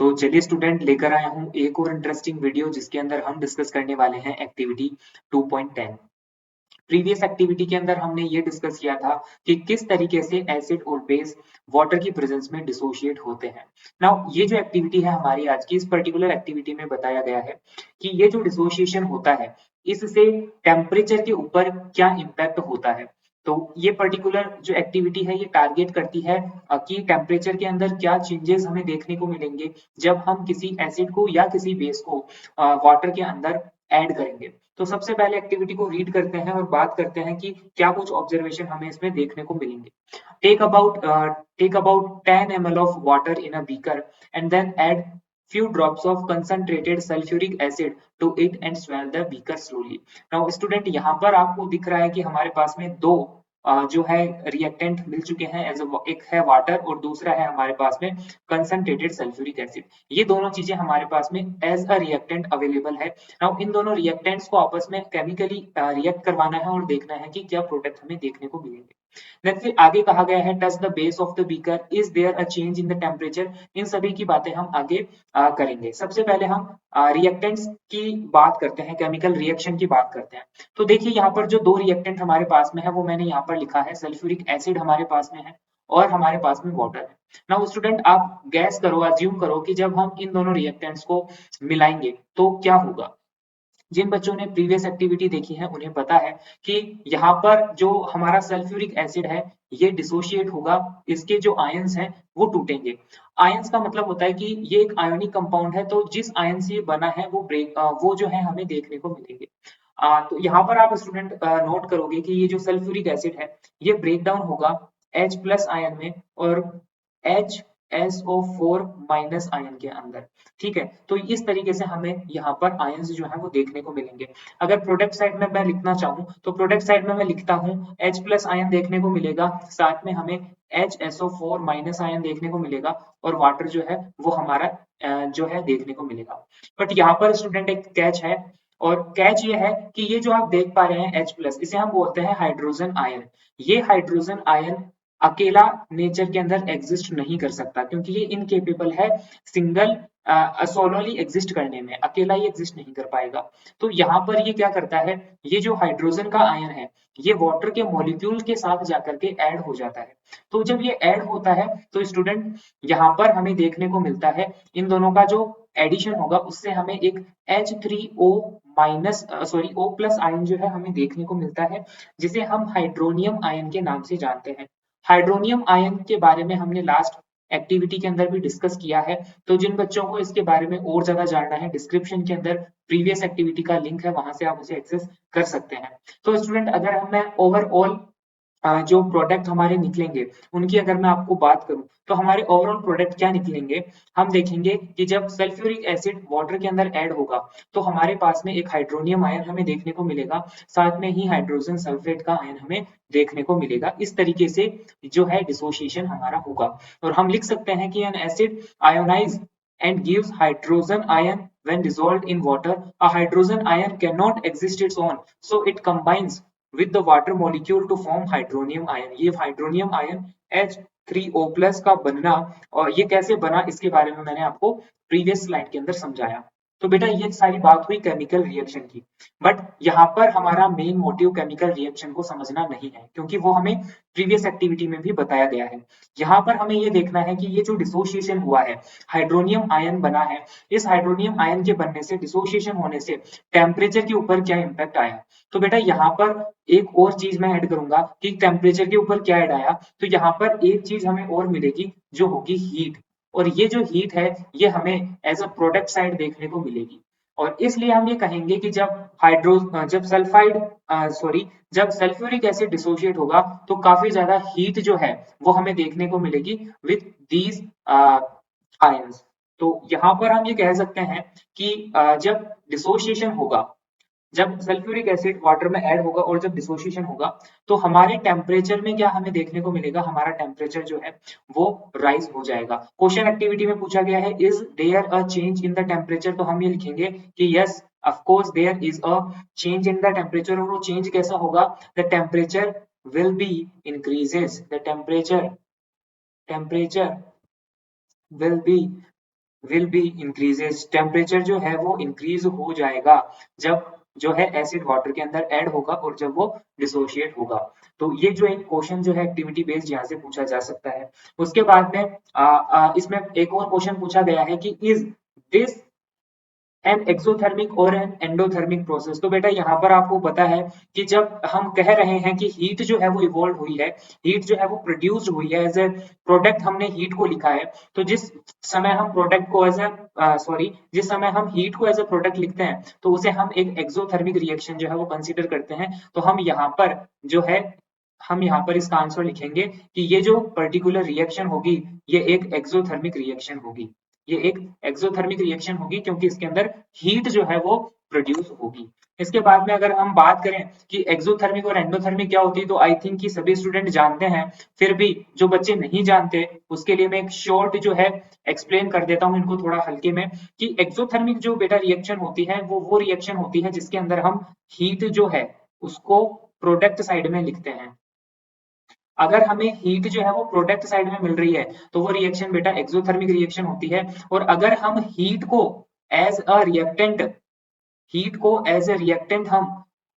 तो चलिए स्टूडेंट, लेकर आया हूँ एक और इंटरेस्टिंग वीडियो जिसके अंदर हम डिस्कस करने वाले हैं एक्टिविटी 2.10। प्रीवियस एक्टिविटी के अंदर हमने ये डिस्कस किया था कि किस तरीके से एसिड और बेस वाटर की प्रेजेंस में डिसोशिएट होते हैं। नाउ ये जो एक्टिविटी है हमारी आज की, इस पर्टिकुलर एक्टिविटी में बताया गया है कि ये जो डिसोशिएशन होता है इससे टेम्परेचर के ऊपर क्या इम्पैक्ट होता है। तो ये पर्टिकुलर जो एक्टिविटी है ये टारगेट करती है कि टेम्परेचर के अंदर क्या चेंजेस हमें देखने को मिलेंगे जब हम किसी एसिड को या किसी बेस को वाटर के अंदर ऐड करेंगे। तो सबसे पहले एक्टिविटी को रीड करते हैं और बात करते हैं कि क्या कुछ ऑब्जर्वेशन हमें इसमें देखने को मिलेंगे। Take about 10 ml of water in a beaker and then add few drops of concentrated sulfuric acid to it and swell the beaker slowly. Now student, यहाँ पर आपको दिख रहा है कि हमारे पास में दो जो है रिएक्टेंट मिल चुके हैं। एक है वाटर और दूसरा है हमारे पास में कंसंट्रेटेड सल्फ्यूरिक एसिड। ये दोनों चीजें हमारे पास में एज अ रिएक्टेंट अवेलेबल है। नाउ इन दोनों रिएक्टेंट्स को आपस में केमिकली रिएक्ट करवाना है और देखना है कि क्या प्रोडक्ट हमें देखने को मिलेंगे। देन फिर आगे कहा गया है touch the base of the beaker, is there a change in the temperature. इन सभी की बातें हम आगे करेंगे। सबसे पहले हम रिएक्टेंट्स की बात करते हैं, केमिकल रिएक्शन की बात करते हैं। तो देखिए यहाँ पर जो दो रिएक्टेंट हमारे पास में है वो मैंने यहाँ पर लिखा है, सल्फ्यूरिक एसिड हमारे पास में है और हमारे पास में वाटर है। नाउ स्टूडेंट, आप गैस करो, अज्यूम करो कि जब हम इन दोनों रिएक्टेंट्स को मिलाएंगे तो क्या होगा। जिन बच्चों ने प्रीवियस एक्टिविटी देखी है उन्हें पता है कि यहाँ पर जो हमारा सल्फ्यूरिक एसिड है ये डिसोशिएट होगा, इसके जो आयंस हैं वो टूटेंगे। आयंस का मतलब होता है कि ये एक आयोनिक कंपाउंड है, तो जिस आयन से ये बना है वो जो है हमें देखने को मिलेंगे। तो यहाँ पर आप स्टूडेंट नोट करोगे कि ये जो सल्फ्यूरिक एसिड है ये ब्रेक डाउन होगा H प्लस आयन में और HSO4 माइनस आयन के अंदर। ठीक है, तो इस तरीके से हमें यहाँ पर आयंस जो है वो देखने को मिलेंगे। अगर प्रोडक्ट साइड में मैं लिखना चाहूँ तो प्रोडक्ट साइड में मैं लिखता हूँ H प्लस आयन देखने को मिलेगा, साथ में हमें HSO4 माइनस आयन देखने को मिलेगा और वाटर जो है वो हमारा जो है देखने को मिलेगा। बट यहाँ पर स्टूडेंट एक कैच है, और कैच ये है कि ये जो आप देख पा रहे हैं H प्लस, इसे हम बोलते हैं हाइड्रोजन आयन। ये हाइड्रोजन आयन अकेला नेचर के अंदर एग्जिस्ट नहीं कर सकता, क्योंकि ये इनकेपेबल है सिंगल सोलोली एग्जिस्ट करने में, अकेला ही एग्जिस्ट नहीं कर पाएगा। तो यहाँ पर ये क्या करता है, ये जो हाइड्रोजन का आयन है ये वाटर के मॉलिक्यूल के साथ जाकर के ऐड हो जाता है। तो जब ये ऐड होता है तो स्टूडेंट यहाँ पर हमें देखने को मिलता है इन दोनों का जो एडिशन होगा उससे हमें एक H3O minus O plus ion जो है हमें देखने को मिलता है, जिसे हम हाइड्रोनियम आयन के नाम से जानते हैं। हाइड्रोनियम आयन के बारे में हमने लास्ट एक्टिविटी के अंदर भी डिस्कस किया है। तो जिन बच्चों को इसके बारे में और ज्यादा जानना है, डिस्क्रिप्शन के अंदर प्रीवियस एक्टिविटी का लिंक है, वहां से आप उसे एक्सेस कर सकते हैं। तो स्टूडेंट, अगर मैं ओवरऑल जो प्रोडक्ट हमारे निकलेंगे उनकी अगर मैं आपको बात करूं तो हमारे ओवरऑल प्रोडक्ट क्या निकलेंगे, हम देखेंगे कि जब सल्फ्यूरिक एसिड वाटर के अंदर ऐड होगा तो हमारे पास में एक हाइड्रोनियम आयन हमें देखने को मिलेगा, साथ में ही हाइड्रोजन सल्फेट का आयन हमें देखने को मिलेगा। इस तरीके से जो है डिसोसिएशन हमारा होगा और हम लिख सकते हैं कि an acid ionise and gives hydrogen ion when dissolved in water. A hydrogen ion cannot exist its own, so it combines with the water molecule to form hydronium ion. ये hydronium ion H3O प्लस का बनना, और ये कैसे बना इसके बारे में मैंने आपको प्रीवियस स्लाइड के अंदर समझाया। तो बेटा ये सारी बात हुई केमिकल रिएक्शन की, बट यहाँ पर हमारा मेन मोटिव केमिकल रिएक्शन को समझना नहीं है, क्योंकि वो हमें प्रीवियस एक्टिविटी में भी बताया गया है। यहाँ पर हमें ये देखना है कि ये जो डिसोसिएशन हुआ है, हाइड्रोनियम आयन बना है, इस हाइड्रोनियम आयन के बनने से, डिसोसिएशन होने से टेम्परेचर के ऊपर क्या इम्पैक्ट आया। तो बेटा यहाँ पर एक और चीज मैं ऐड करूंगा कि टेम्परेचर के ऊपर क्या ऐड आया, तो यहाँ पर एक चीज हमें और मिलेगी जो होगी हीट, और ये जो हीट है ये हमें एज अ प्रोडक्ट साइड देखने को मिलेगी। और इसलिए हम ये कहेंगे कि जब सल्फ्यूरिक एसिड डिसोशिएट होगा तो काफी ज्यादा हीट जो है वो हमें देखने को मिलेगी विथ दीज आयंस। तो यहाँ पर हम ये कह सकते हैं कि जब डिसोसिएशन होगा, जब सल्फ्यूरिक एसिड वाटर में ऐड होगा और जब डिसोसिएशन होगा तो हमारे टेम्परेचर में क्या हमें देखने को मिलेगा, हमारा टेम्परेचर जो है वो राइज हो जाएगा। क्वेश्चन एक्टिविटी में पूछा गया है is there a change in the temperature, तो हम ये लिखेंगे कि yes of course there is a change in the temperature. और वो चेंज कैसा होगा, the temperature will be increases, the temperature will be will be increases, temperature जो है वो इंक्रीज हो जाएगा जब जो है एसिड वाटर के अंदर ऐड होगा और जब वो डिसोशिएट होगा। तो ये जो एक क्वेश्चन जो है एक्टिविटी बेस्ड यहाँ से पूछा जा सकता है। उसके बाद में इसमें एक और क्वेश्चन पूछा गया है कि इज दिस एन एक्सोथर्मिक और एन एंडोथर्मिक प्रोसेस। तो बेटा यहाँ पर आपको पता है कि जब हम कह रहे हैं कि हीट जो है वो इवॉल्व हुई है, हीट जो है वो प्रोड्यूस्ड हुई है, एज ए प्रोडक्ट हमने हीट को लिखा है, तो जिस समय हम प्रोडक्ट को एज ए जिस समय हम हीट को एज ए प्रोडक्ट लिखते हैं तो उसे हम एक एक्सोथर्मिक रिएक्शन जो है वो कंसिडर करते हैं। तो हम यहाँ पर जो है हम यहाँ पर इसका आंसर लिखेंगे कि ये जो पर्टिकुलर रिएक्शन होगी ये एक एक्सोथर्मिक रिएक्शन होगी, ये एक एक्सोथर्मिक रिएक्शन होगी क्योंकि इसके अंदर हीट जो है वो प्रोड्यूस होगी। इसके बाद में अगर हम बात करें कि एक्सोथर्मिक और एंडोथर्मिक क्या होती है, तो आई थिंक कि सभी स्टूडेंट जानते हैं, फिर भी जो बच्चे नहीं जानते उसके लिए मैं एक शॉर्ट जो है एक्सप्लेन कर देता हूं इनको थोड़ा हल्के में, कि एक्सोथर्मिक जो बेटा रिएक्शन होती है वो रिएक्शन होती है जिसके अंदर हम हीट जो है उसको प्रोडक्ट साइड में लिखते हैं। अगर हमें हीट जो है वो प्रोडक्ट साइड में मिल रही है तो वो रिएक्शन बेटा एक्सोथर्मिक रिएक्शन होती है। और अगर हम हीट को एज अ रिएक्टेंट, हीट को एज ए रिएक्टेंट हम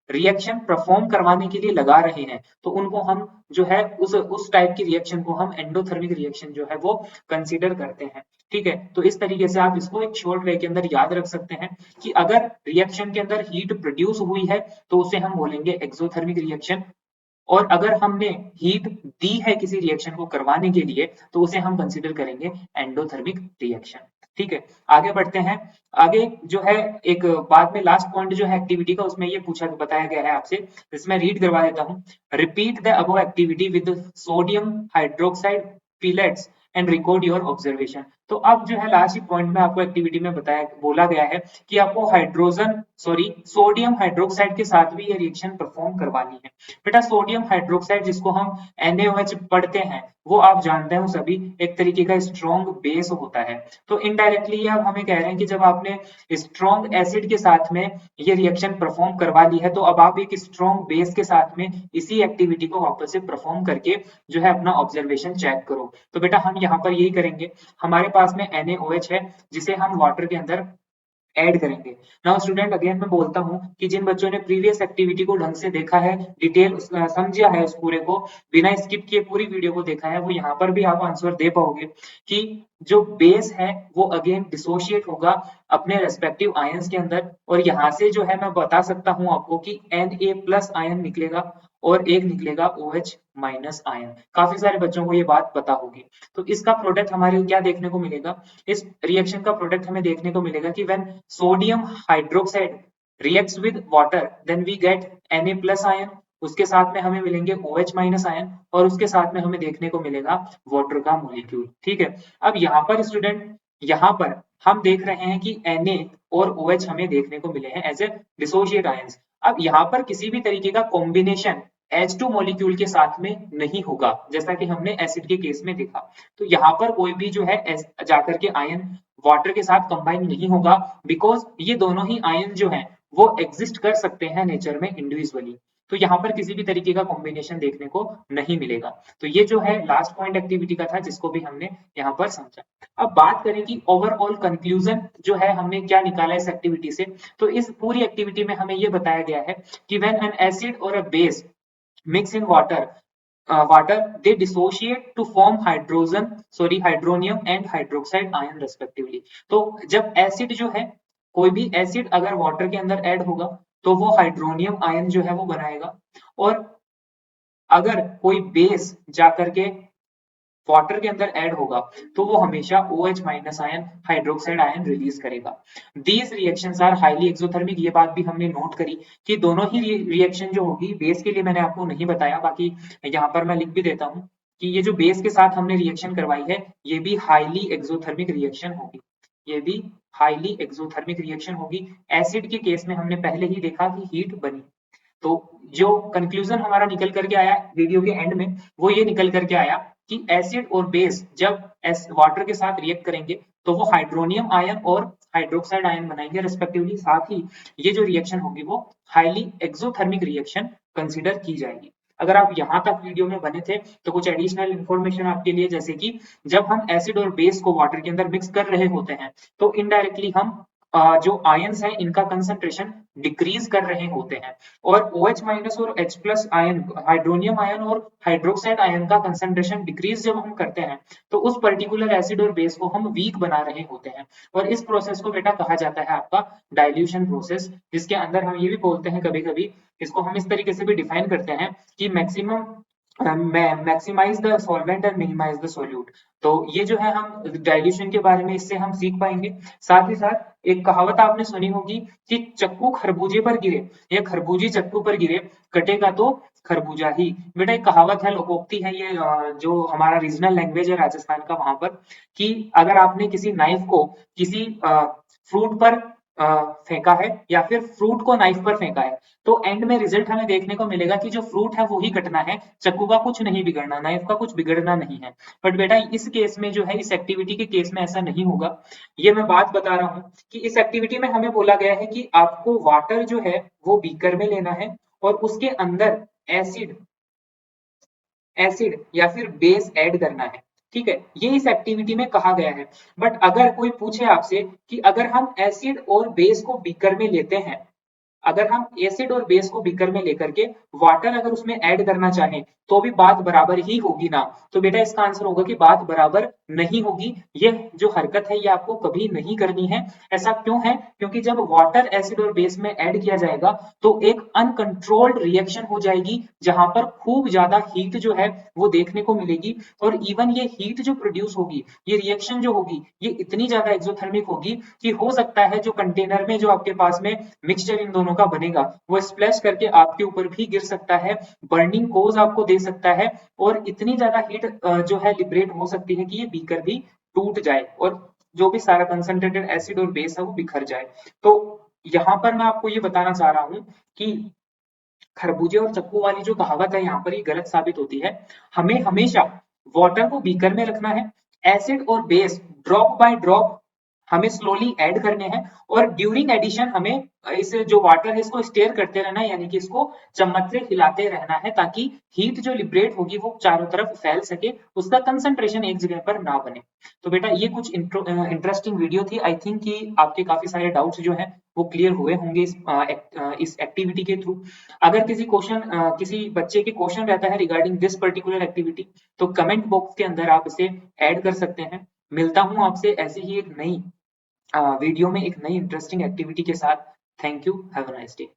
रिएक्शन परफॉर्म करवाने के लिए लगा रहे हैं तो उनको हम जो है उस टाइप की रिएक्शन को हम एंडोथर्मिक रिएक्शन जो है वो कंसीडर करते हैं। ठीक है, तो इस तरीके से आप इसको एक शॉर्ट वे के अंदर याद रख सकते हैं कि अगर रिएक्शन के अंदर हीट प्रोड्यूस हुई है तो उसे हम बोलेंगे एक्सोथर्मिक रिएक्शन, और अगर हमने हीट दी है किसी रिएक्शन को करवाने के लिए तो उसे हम कंसीडर करेंगे एंडोथर्मिक रिएक्शन। ठीक है, आगे बढ़ते हैं। आगे जो है एक बाद में लास्ट पॉइंट जो है एक्टिविटी का उसमें ये पूछा बताया गया है आपसे, इसमें रीड करवा देता हूँ। Repeat the above activity with sodium hydroxide pellets and record your observation. तो अब जो है लास्ट पॉइंट में आपको एक्टिविटी में बताया बोला गया है कि आपको सोडियम हाइड्रोक्साइड के साथ भी ये रिएक्शन परफॉर्म करवानी है। बेटा सोडियम हाइड्रोक्साइड जिसको हम NaOH पढ़ते हैं वो आप जानते हो सभी एक तरीके का स्ट्रॉन्ग बेस होता है। तो इनडायरेक्टली ये अब हमें कह रहे हैं कि जब आपने स्ट्रॉन्ग एसिड के साथ में ये रिएक्शन परफॉर्म करवा ली है तो अब आप एक स्ट्रॉन्ग बेस के साथ में इसी एक्टिविटी को वापस से परफॉर्म करके जो है अपना ऑब्जर्वेशन चेक करो। तो बेटा हम यहाँ पर यही करेंगे, हमारे पास में NaOH है जिसे हम वाटर के अंदर ऐड करेंगे। नाउ स्टूडेंट अगेन मैं बोलता हूं कि जिन बच्चों ने प्रीवियस एक्टिविटी को ढंग से देखा है, डिटेल समझा है, उस पूरे को बिना स्किप किए पूरी वीडियो को देखा है, वो यहाँ पर भी आप आंसर दे पाओगे कि जो बेस है वो अगेन डिसोशिएट होगा अपने रेस्पेक्टिव आयंस के अंदर, और यहाँ से जो है मैं बता सकता हूँ आपको कि Na+ आयन निकलेगा और एक निकलेगा OH- आयन। काफी सारे बच्चों को ये बात पता होगी। तो इसका प्रोडक्ट हमारे क्या देखने को मिलेगा, इस रिएक्शन का प्रोडक्ट हमें देखने को मिलेगा कि when sodium hydroxide reacts with water then we get Na+ ion, उसके साथ में हमें मिलेंगे OH- आयन और उसके साथ में हमें देखने को मिलेगा वाटर का मॉलिक्यूल। ठीक है, अब यहाँ पर स्टूडेंट यहाँ पर हम देख रहे हैं कि Na और OH हमें देखने को मिले हैं एज ए डिसोशिएट आयंस। अब यहाँ पर किसी भी तरीके का कॉम्बिनेशन H2 मॉलिक्यूल के साथ में नहीं होगा जैसा कि हमने एसिड के केस में देखा। तो यहाँ पर कोई भी जो है जाकर के आयन वाटर के साथ कंबाइन नहीं होगा, बिकॉज ये दोनों ही आयन जो हैं वो एग्जिस्ट कर सकते हैं नेचर में इंडिविजुअली। तो यहाँ पर किसी भी तरीके का कॉम्बिनेशन देखने को नहीं मिलेगा। तो ये जो है लास्ट पॉइंट एक्टिविटी का था जिसको भी हमने यहाँ पर समझा। अब बात करें कि ओवरऑल कंक्लूजन जो है हमने क्या निकाला इस एक्टिविटी से, तो इस पूरी एक्टिविटी में हमें ये बताया गया है कि व्हेन एन एसिड और a base mix in water they dissociate to form hydronium and hydroxide ion respectively। तो जब एसिड जो है, कोई भी एसिड अगर वाटर के अंदर ऐड होगा तो वो हाइड्रोनियम आयन जो है वो बनाएगा, और अगर कोई बेस जाकर के वाटर के अंदर ऐड होगा तो वो हमेशा OH- ion hydroxide ion release करेगा। These reactions are highly exothermic, ये बात भी हमने नोट करी कि दोनों ही रिएक्शन जो होगी, बेस के लिए मैंने आपको नहीं बताया, बाकी यहाँ पर मैं लिख भी देता हूँ कि ये जो बेस के साथ हमने रिएक्शन करवाई है ये भी हाईली एक्सोथर्मिक रिएक्शन होगी, ये भी हाईली एक्सोथर्मिक रिएक्शन होगी। एसिड के केस में हमने पहले ही देखा कि हीट बनी। तो जो कंक्लूजन हमारा निकल करके आया वीडियो के एंड में वो ये निकल करके आया कि एसिड और बेस जब वाटर के साथ रिएक्ट करेंगे तो वो हाइड्रोनियम आयन और हाइड्रोक्साइड आयन बनाएंगे रेस्पेक्टिवली। साथ ही ये जो रिएक्शन होगी वो हाईली एक्सोथर्मिक रिएक्शन कंसीडर की जाएगी। अगर आप यहाँ तक वीडियो में बने थे तो कुछ एडिशनल इन्फॉर्मेशन आपके लिए, जैसे कि जब हम एसिड और बेस को वाटर के अंदर मिक्स कर रहे होते हैं तो इनडायरेक्टली हम जो आयंस हैं इनका कंसंट्रेशन डिक्रीज कर रहे होते हैं, और OH माइनस और H plus ion, hydronium ion और हाइड्रोक्साइड आयन का कंसंट्रेशन डिक्रीज जब हम करते हैं तो उस पर्टिकुलर एसिड और बेस को हम वीक बना रहे होते हैं, और इस प्रोसेस को बेटा कहा जाता है आपका डाइल्यूशन प्रोसेस, जिसके अंदर हम ये भी बोलते हैं कभी कभी, इसको हम इस तरीके से भी डिफाइन करते हैं कि मैक्सिमाइज द सॉल्वेंट और मिनिमाइज द सोल्यूट। तो ये जो है हम डाइल्यूशन के बारे में इससे हम सीख पाएंगे। साथ ही साथ एक कहावत आपने सुनी होगी कि चक्कू खरबूजे पर गिरे या खरबूजी चक्कू पर गिरे, कटेगा तो खरबूजा ही। बेटा एक कहावत है, लोकोक्ति है ये, जो हमारा रीजनल लैंग्वेज है राजस्थान का, वहां पर कि अगर आपने किसी नाइफ को किसी फ्रूट पर फेंका है या फिर फ्रूट को नाइफ पर फेंका है तो एंड में रिजल्ट हमें देखने को मिलेगा कि जो फ्रूट है वो ही कटना है, चक्कू का कुछ नहीं बिगड़ना, नाइफ का कुछ बिगड़ना नहीं है। बट बेटा इस केस में जो है, इस एक्टिविटी के केस में ऐसा नहीं होगा। ये मैं बात बता रहा हूँ कि इस एक्टिविटी में हमें बोला गया है कि आपको वाटर जो है वो बीकर में लेना है और उसके अंदर एसिड एसिड या फिर बेस ऐड करना है। ठीक है, ये इस एक्टिविटी में कहा गया है। बट अगर कोई पूछे आपसे कि अगर हम एसिड और बेस को बीकर में लेते हैं, अगर हम एसिड और बेस को बीकर में लेकर के वाटर अगर उसमें ऐड करना चाहें तो भी बात बराबर ही होगी ना? तो बेटा इसका आंसर होगा कि बात बराबर नहीं होगी। ये जो हरकत है ये आपको कभी नहीं करनी है। ऐसा क्यों है? क्योंकि जब वाटर एसिड और बेस में ऐड किया जाएगा तो एक अनकंट्रोल्ड रिएक्शन हो जाएगी जहां पर खूब ज्यादा हीट जो है वो देखने को मिलेगी, और इवन ये हीट जो प्रोड्यूस होगी, ये रिएक्शन जो होगी, ये इतनी ज्यादा एक्सोथर्मिक होगी कि हो सकता है जो कंटेनर में जो आपके पास में मिक्सचर इन दोनों का बनेगा वो स्प्लैश करके आपके ऊपर भी गिर सकता है, बर्निंग कोज आपको दे सकता है, और इतनी ज्यादा हीट जो है लिबरेट हो सकती है कि ये बीकर भी टूट जाए और जो भी सारा कंसंट्रेटेड एसिड और बेस है वो बिखर जाए। तो यहाँ पर मैं आपको ये बताना चाह रहा हूँ कि खरबूजे और चक्कू वाली जो कहावत है यहाँ पर ये गलत साबित होती है। हमें हमेशा वाटर को बीकर में रखना है, एसिड और बेस ड्रॉप बाय ड्रॉप हमें स्लोली ऐड करने हैं, और ड्यूरिंग एडिशन हमें इस जो वाटर है इसको स्टेयर करते रहना है, यानी कि इसको चम्मच से हिलाते रहना है ताकि हीट जो लिबरेट होगी वो चारों तरफ फैल सके, उसका कंसंट्रेशन एक जगह पर ना बने। तो बेटा ये कुछ इंटरेस्टिंग वीडियो थी। आई थिंक कि आपके काफी सारे डाउट्स जो हैं वो क्लियर हुए होंगे इस एक्टिविटी के थ्रू। अगर किसी बच्चे के क्वेश्चन रहता है रिगार्डिंग दिस पर्टिकुलर एक्टिविटी तो कमेंट बॉक्स के अंदर आप इसे ऐड कर सकते हैं। मिलता हूं आपसे ऐसे ही एक नई वीडियो में एक नई इंटरेस्टिंग एक्टिविटी के साथ। Thank you, have a nice day.